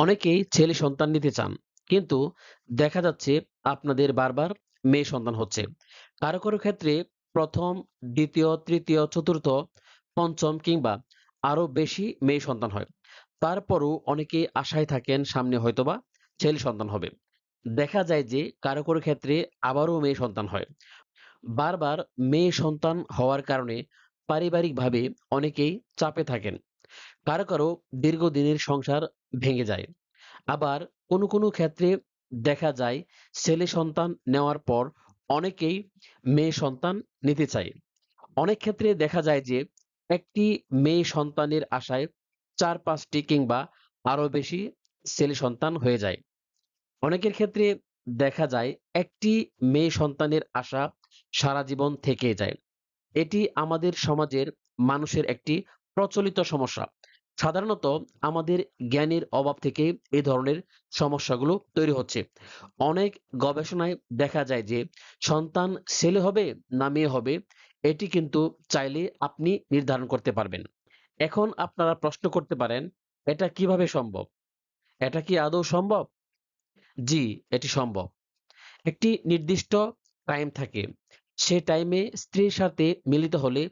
অনেকেই ছেলে সন্তান নিতে চান, কিন্তু দেখা যাচ্ছে আপনাদের বারবার মেয়ে সন্তান হচ্ছে। কারো কারো ক্ষেত্রে প্রথম, দ্বিতীয়, তৃতীয়, চতুর্থ, পঞ্চম কিংবা আরো বেশি মেয়ে সন্তান হয়। তারপরও অনেকে আশায় থাকেন সামনে হয়তোবা ছেলে সন্তান হবে। দেখা যায় যে কারো কারো ক্ষেত্রে আবারও মেয়ে সন্তান হয়। বারবার মেয়ে সন্তান হওয়ার কারণে পারিবারিকভাবে অনেকেই চাপে থাকেন। কারো কারো দীর্ঘদিনের সংসার ভেঙে যায়। আবার কোনো কোনো ক্ষেত্রে দেখা যায় ছেলে সন্তান নেওয়ার পর অনেকেই মেয়ে সন্তান নিতে চায়। অনেক ক্ষেত্রে দেখা যায় যে একটি মেয়ে সন্তানের আশায় ৪-৫টি কিংবা আরো বেশি ছেলে সন্তান হয়ে যায়। অনেকের ক্ষেত্রে দেখা যায় একটি মেয়ে সন্তানের আশা সারা জীবন থেকে যায়। এটি আমাদের সমাজের মানুষের একটি প্রচলিত সমস্যা। সাধারণত আমাদের জ্ঞানের অভাব থেকে এই ধরনের সমস্যাগুলো তৈরি হচ্ছে। অনেক গবেষণায় দেখা যায় যে সন্তান ছেলে হবে না মেয়ে হবে এটি কিন্তু চাইলে আপনি নির্ধারণ করতে পারবেন। এখন আপনারা প্রশ্ন করতে পারেন, এটা কিভাবে সম্ভব? এটা কি আদৌ সম্ভব? জি, এটি সম্ভব। একটি নির্দিষ্ট টাইম থাকে। সে টাইমে স্ত্রীর সাথে মিলিত হলে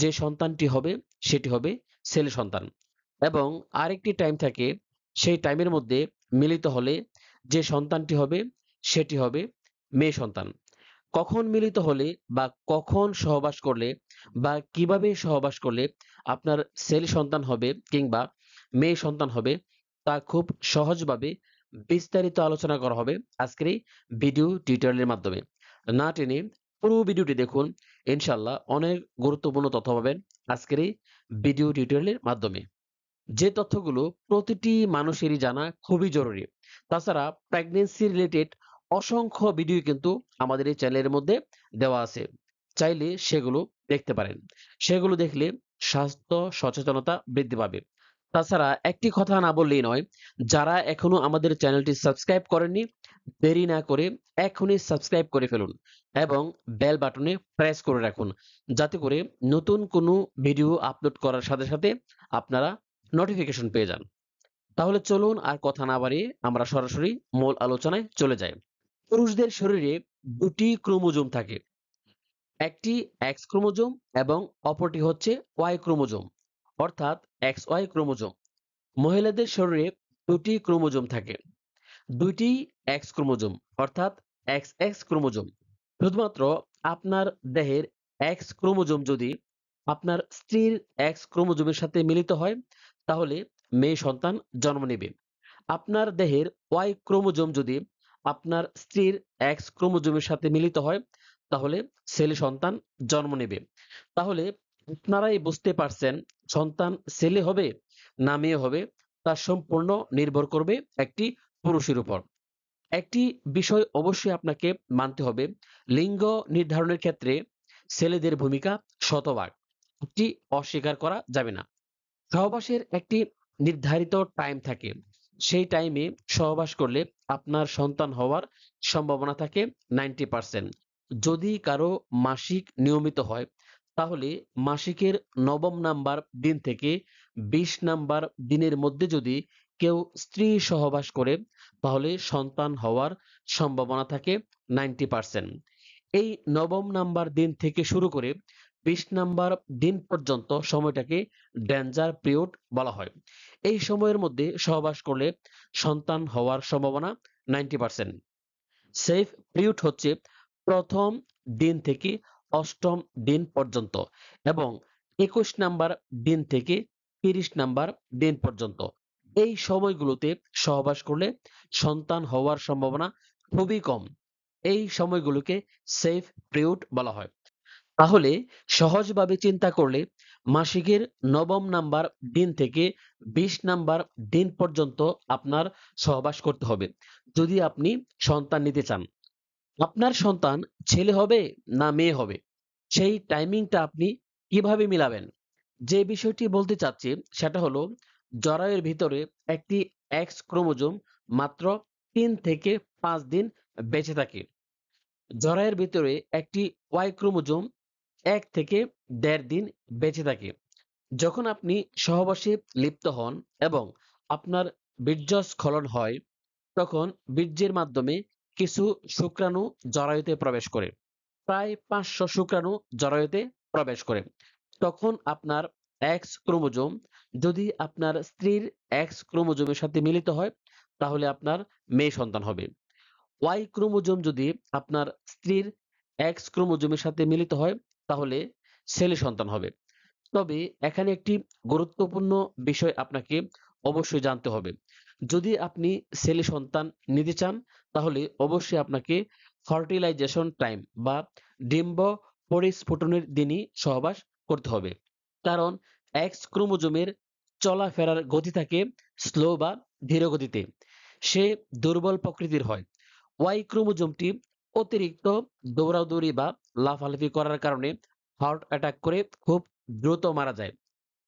যে সন্তানটি হবে সেটি হবে ছেলে সন্তান। এবং আরেকটি টাইম থাকে, সেই টাইমের মধ্যে মিলিত হলে যে সন্তানটি হবে সেটি হবে মেয়ে সন্তান। কখন মিলিত হলে বা কখন সহবাস করলে বা কিভাবে সহবাস করলে আপনার ছেলে সন্তান হবে কিংবা মেয়ে সন্তান হবে তা খুব সহজভাবে বিস্তারিত আলোচনা করা হবে আজকের এই ভিডিও টিউটোরিয়ালের মাধ্যমে। না টেনে পুরো ভিডিওটি দেখুন, ইনশাল্লাহ অনেক গুরুত্বপূর্ণ তথ্য পাবেন আজকের এই ভিডিও টিউটোরিয়ালের মাধ্যমে। যে তথ্যগুলো প্রতিটি মানুষেরই জানা খুবই জরুরি। তাছাড়া প্রেগন্যান্সি রিলেটেড অসংখ্য ভিডিও কিন্তু আমাদের এই চ্যানেলের মধ্যে দেওয়া আছে। চাইলে সেগুলো দেখতে পারেন। সেগুলো দেখলে স্বাস্থ্য সচেতনতা বৃদ্ধি পাবে। তাছাড়া একটি কথা না বললেই নয়, যারা এখনো আমাদের চ্যানেলটি সাবস্ক্রাইব করেননি, দেরি না করে এখনই সাবস্ক্রাইব করে ফেলুন এবং বেল বাটনে প্রেস করে রাখুন, যাতে করে নতুন কোনো ভিডিও আপলোড করার সাথে সাথে আপনারা নোটিফিকেশন পেয়ে যান। তাহলে চলুন আর কথা না বাড়িয়ে আমরা সরাসরি মূল আলোচনায় চলে যাই। পুরুষদের শরীরে দুটি ক্রোমোজোম থাকে। একটি এক্স ক্রোমোজোম এবং অপরটি হচ্ছে ওয়াই ক্রোমোজোম, অর্থাৎ এক্স ওয়াই ক্রোমোজোম। মহিলাদের শরীরে দুটি ক্রোমোজোম থাকে। দুইটি এক্স ক্রোমোজোম, অর্থাৎ এক্স এক্স ক্রোমোজোম। শুধুমাত্র আপনার দেহের এক্স ক্রোমোজোম যদি আপনার স্ত্রীর এক্স ক্রোমোজোমের সাথে মিলিত হয় তাহলে মেয়ে সন্তান জন্ম নেবে। আপনার দেহের ওয়াই ক্রোমোজোম যদি আপনার স্ত্রীর এক্স ক্রোমোজোমের সাথে মিলিত হয় তাহলে ছেলে সন্তান জন্ম নেবে। তাহলে আপনারাই বুঝতে পারছেন সন্তান ছেলে হবে না মেয়ে হবে তা সম্পূর্ণ নির্ভর করবে একটি পুরুষের উপর। একটি বিষয় অবশ্যই আপনাকে মানতে হবে, লিঙ্গ নির্ধারণের ক্ষেত্রে ছেলেদের ভূমিকা শতভাগ, এটি অস্বীকার করা যাবে না। সহবাসের একটি নির্ধারিত টাইম থাকে। সেই টাইমে সহবাস করলে আপনার সন্তান হওয়ার সম্ভাবনা থাকে 90%। যদি কারো মাসিক নিয়মিত হয় তাহলে মাসিকের নবম নাম্বার দিন থেকে 20 নাম্বার দিনের মধ্যে যদি কেউ স্ত্রী সহবাস করে তাহলে সন্তান হওয়ার সম্ভাবনা থাকে 90%। এই নবম নাম্বার দিন থেকে শুরু করে 20 নাম্বার দিন পর্যন্ত সময়টাকে ডেঞ্জার পিরিয়ড বলা হয়। এই সময়ের মধ্যে সহবাস করলে সন্তান হওয়ার সম্ভাবনা 90%। সেফ পিরিয়ড হচ্ছে প্রথম দিন থেকে 8ম দিন পর্যন্ত এবং 21 নাম্বার দিন থেকে 30 নাম্বার দিন পর্যন্ত। এই সময়গুলোতে সহবাস করলে সন্তান হওয়ার সম্ভাবনা খুবই কম। এই সময়গুলোকে সেফ পিরিয়ড বলা হয়। তাহলে সহজভাবে চিন্তা করলে মাসিকের নবম নাম্বার দিন থেকে 20 নাম্বার দিন পর্যন্ত আপনার সহবাস করতে হবে যদি আপনি সন্তান নিতে চান। আপনার সন্তান ছেলে হবে না মেয়ে হবে সেই টাইমিংটা আপনি কিভাবে মিলাবেন? যে বিষয়টি বলতে চাচ্ছি সেটা হলো জরায়ুর ভিতরে একটি এক্স ক্রোমোজোম মাত্র 3 থেকে 5 দিন বেঁচে থাকে। জরায়ুর ভিতরে একটি ওয়াই ক্রোমোজোম 1 থেকে 1.5 দিন বেঁচে থাকে। যখন আপনি সহবাসে লিপ্ত হন এবং আপনার বীর্যস্খলন হয় তখন বীর্যের মাধ্যমে কিছু শুক্রাণু জরায়ুতে প্রবেশ করে। প্রায় 500 শুক্রাণু জরায়ুতে প্রবেশ করে। তখন আপনার এক্স ক্রোমোজোম যদি আপনার স্ত্রীর এক্স ক্রোমোজোমের সাথে মিলিত হয় তাহলে আপনার মেয়ে সন্তান হবে। ওয়াই ক্রোমোজোম যদি আপনার স্ত্রীর এক্স ক্রোমোজোমের সাথে মিলিত হয় তাহলে ছেলে সন্তান হবে। তবে এখানে একটি গুরুত্বপূর্ণ বিষয় আপনাকে অবশ্যই জানতে হবে। যদি আপনি ছেলে সন্তান নিতে চান তাহলে অবশ্যই আপনাকে ফার্টিলাইজেশন টাইম বা ডিম্ব পরিস্ফুটনের দিনই সহবাস করতে হবে। কারণ এক্স ক্রোমোজোমের চলাফেরার গতি থাকে স্লো বা ধীর গতিতে। সে দুর্বল প্রকৃতির হয়। ওয়াই ক্রোমোজোমটি অতিরিক্ত দৌড়াদৌড়ি বা লাফালাফি করার কারণে হার্ট অ্যাটাক করে খুব দ্রুত মারা যায়।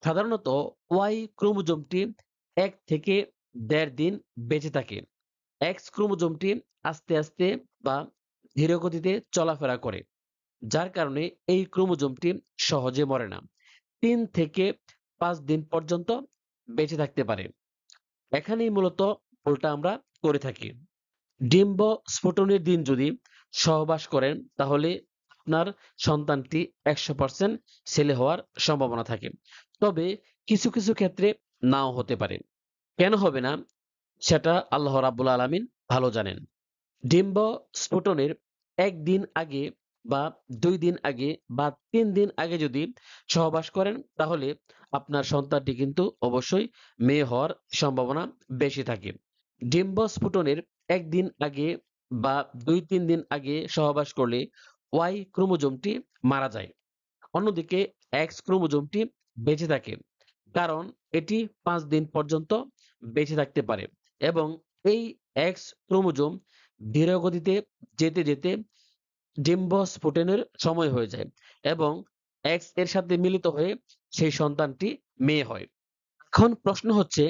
সাধারণত ওয়াই ক্রোমোজোমটি ১ থেকে ১.৫ দিন বেঁচে থাকে। এক্স ক্রোমোজোমটি আস্তে আস্তে বা ধীরগতিতে চলাফেরা করে, যার কারণে এই ক্রোমোজোমটি সহজে মরে না। ৩ থেকে ৫ দিন পর্যন্ত বেঁচে থাকতে পারে। এখানেই মূলত ভুলটা আমরা করে থাকি। ডিম্ব স্ফুটনের দিন যদি সহবাস করেন তাহলে আপনার সন্তানটি ১০০% ছেলে হওয়ার সম্ভাবনা থাকে। তবে কিছু কিছু ক্ষেত্রে নাও হতে পারে। কেন হবে না সেটা আল্লাহ রাব্বুল আলামিন ভালো জানেন। ডিম্ব স্ফুটনের ১ দিন আগে বা ২ দিন আগে বা ৩ দিন আগে যদি সহবাস করেন তাহলে আপনার সন্তানটি কিন্তু অবশ্যই মেয়ে হওয়ার সম্ভাবনা বেশি থাকে। ডিম্ব স্ফুটনের ১ দিন আগে বা ২-৩ দিন আগে সহবাস করলে ওয়াই ক্রোমোজোমটি মারা যায়। অন্যদিকে এক্স ক্রোমোজোমটি বেঁচে থাকে। কারণ এটি ৫ দিন পর্যন্ত বেঁচে থাকতে পারে এবং এই এক্স ক্রোমোজোম ধীরগতিতে যেতে যেতে ডিম্ব স্ফুটনের সময় হয়ে যায় এবং এক্স এর সাথে মিলিত হয়ে সেই সন্তানটি মেয়ে হয়। এখন প্রশ্ন হচ্ছে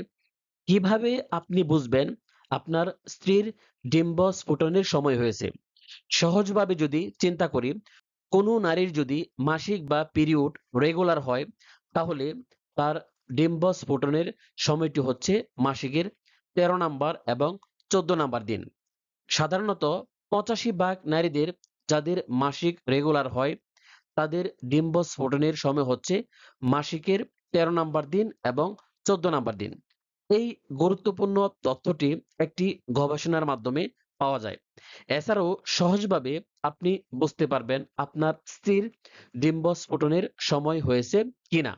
কিভাবে আপনি বুঝবেন আপনার স্ত্রীর ডিম্ব স্ফুটনের সময় হয়েছে? সহজভাবে যদি চিন্তা করি, কোনো নারীর যদি মাসিক বা পিরিয়ড রেগুলার হয় তাহলে তার ডিম্ব স্ফুটনের সময়টি হচ্ছে মাসিকের ১৩ নাম্বার এবং ১৪ নাম্বার দিন। সাধারণত ৮৫ ভাগ নারীদের যাদের মাসিক রেগুলার হয় তাদের ডিম্ব স্ফুটনের সময় হচ্ছে মাসিকের ১৩ নাম্বার দিন এবং ১৪ নাম্বার দিন। এই গুরুত্বপূর্ণ তথ্যটি একটি গবেষণার মাধ্যমে পাওয়া যায়। এছাড়াও সহজভাবে আপনি বুঝতে পারবেন আপনার স্ত্রীর ডিম্ব স্ফুটনের সময় হয়েছে কিনা।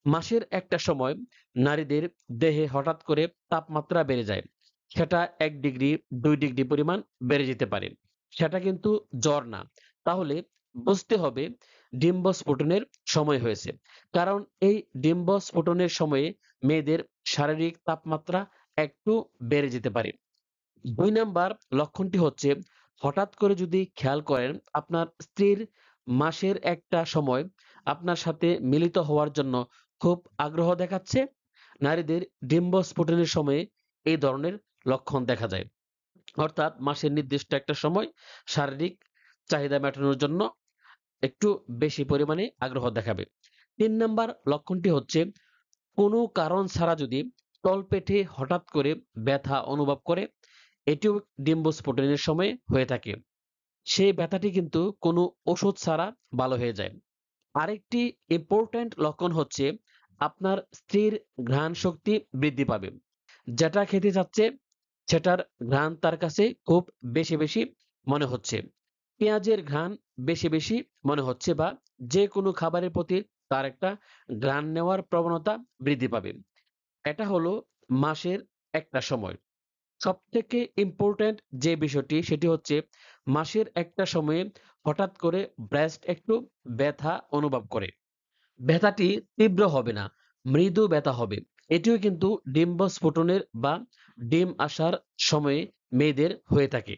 মাসের একটা সময় নারীদের দেহে হঠাৎ করে তাপমাত্রা বেড়ে যায়। সেটা ১ ডিগ্রি ২ ডিগ্রি পরিমাণ বেড়ে যেতে পারে। সেটা কিন্তু জ্বর না। তাহলে বুঝতে হবে ডিম্ব স্ফুটনের সময় হয়েছে। কারণ এই ডিম্ব স্ফুটনের সময়ে মেয়েদের শারীরিক তাপমাত্রা একটু বেড়ে যেতে পারে। ২ নাম্বার লক্ষণটি হচ্ছে হঠাৎ করে যদি খেয়াল করেন আপনার স্ত্রীর মাসের একটা সময় আপনার সাথে মিলিত হওয়ার জন্য খুব আগ্রহ দেখাচ্ছে, নারীদের ডিম্ব স্ফুটনের সময়ে এই ধরনের লক্ষণ দেখা যায়। অর্থাৎ মাসের নির্দিষ্ট একটা সময় শারীরিক চাহিদা মেটানোর জন্য একটু বেশি পরিমাণে আগ্রহ দেখাবে। ৩ নাম্বার লক্ষণটি হচ্ছে কোনো কারণ ছাড়া যদি তলপেটে হঠাৎ করে ব্যথা অনুভব করে, এটিও ডিম্ব স্ফুটনের সময় হয়ে থাকে। সেই ব্যথাটি কিন্তু কোনো ওষুধ ছাড়া ভালো হয়ে যায়। আরেকটি ইম্পোর্টেন্ট লক্ষণ হচ্ছে আপনার স্ত্রীর ঘ্রাণ শক্তি বৃদ্ধি পাবে। যেটা খেতে চাচ্ছে সেটার ঘ্রাণ তার কাছে খুব বেশি বেশি মনে হচ্ছে। পেঁয়াজের ঘ্রাণ বেশি বেশি মনে হচ্ছে বা যে কোনো খাবারের প্রতি তার একটা ঘ্রাণ নেওয়ার প্রবণতা বৃদ্ধি পাবে। এটা হলো মাসের একটা সময়। সবথেকে ইম্পোর্টেন্ট যে বিষয়টি সেটি হচ্ছে মাসের একটা সময়ে হঠাৎ করে ব্রেস্ট একটু ব্যথা অনুভব করে। ব্যথাটি তীব্র হবে না, মৃদু ব্যথা হবে। এটিও কিন্তু ডিম্ব স্ফুটনের বা ডিম আসার সময়ে মেয়েদের হয়ে থাকে।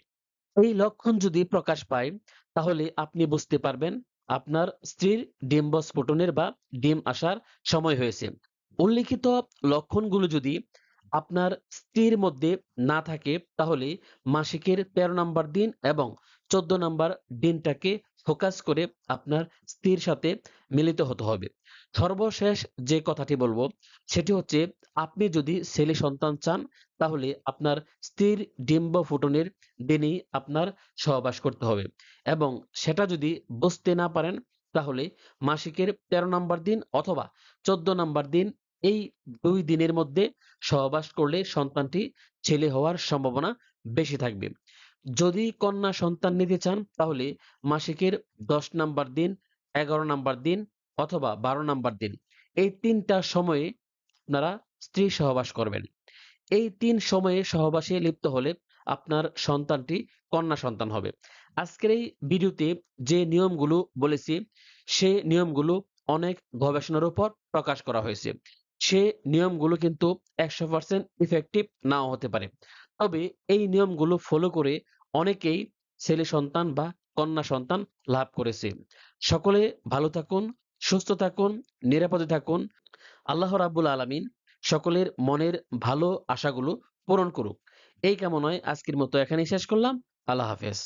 এই লক্ষণ যদি প্রকাশ পায় তাহলে আপনি বুঝতে পারবেন আপনার স্ত্রীর ডিম্ব স্ফুটনের বা ডিম আসার সময় হয়েছে। উল্লিখিত লক্ষণগুলো যদি আপনার স্ত্রীর মধ্যে না থাকে তাহলে মাসিকের ১৩ নাম্বার দিন এবং ১৪ নাম্বার দিনটাকে ফোকাস করে আপনার স্ত্রীর সাথে মিলিত হতে হবে। সর্বশেষ যে কথাটি বলবো সেটি হচ্ছে, আপনি যদি ছেলে সন্তান চান তাহলে আপনার স্ত্রীর ডিম্ব ফুটনের দিনই আপনার সহবাস করতে হবে, এবং সেটা যদি বুঝতে না পারেন তাহলে মাসিকের ১৩ নম্বর দিন অথবা ১৪ নম্বর দিন, এই ২ দিনের মধ্যে সহবাস করলে সন্তানটি ছেলে হওয়ার সম্ভাবনা বেশি থাকবে। যদি কন্যা সন্তান নিতে চান তাহলে মাসিকের ১০ নাম্বার দিন, ১১ নাম্বার দিন অথবা ১২ নাম্বার দিন, এই ৩ টা সময়ে আপনারা স্ত্রী সহবাস করবেন। এই ৩ সময়ে সহবাসে লিপ্ত হলে আপনার সন্তানটি কন্যা সন্তান হবে। আজকের এই ভিডিওতে যে নিয়মগুলো বলেছি, সে নিয়মগুলো অনেক গবেষণার উপর প্রকাশ করা হয়েছে। সে নিয়মগুলো কিন্তু ১০০% ইফেক্টিভ নাও হতে পারে। তবে এই নিয়মগুলো ফলো করে অনেকেই ছেলে সন্তান বা কন্যা সন্তান লাভ করেছে। সকলে ভালো থাকুন, সুস্থ থাকুন, নিরাপদে থাকুন। আল্লাহ রাব্বুল আলামিন সকলের মনের ভালো আশাগুলো পূরণ করুক। এই কামনায় আজকের মতো এখানেই শেষ করলাম। আল্লাহ হাফেজ।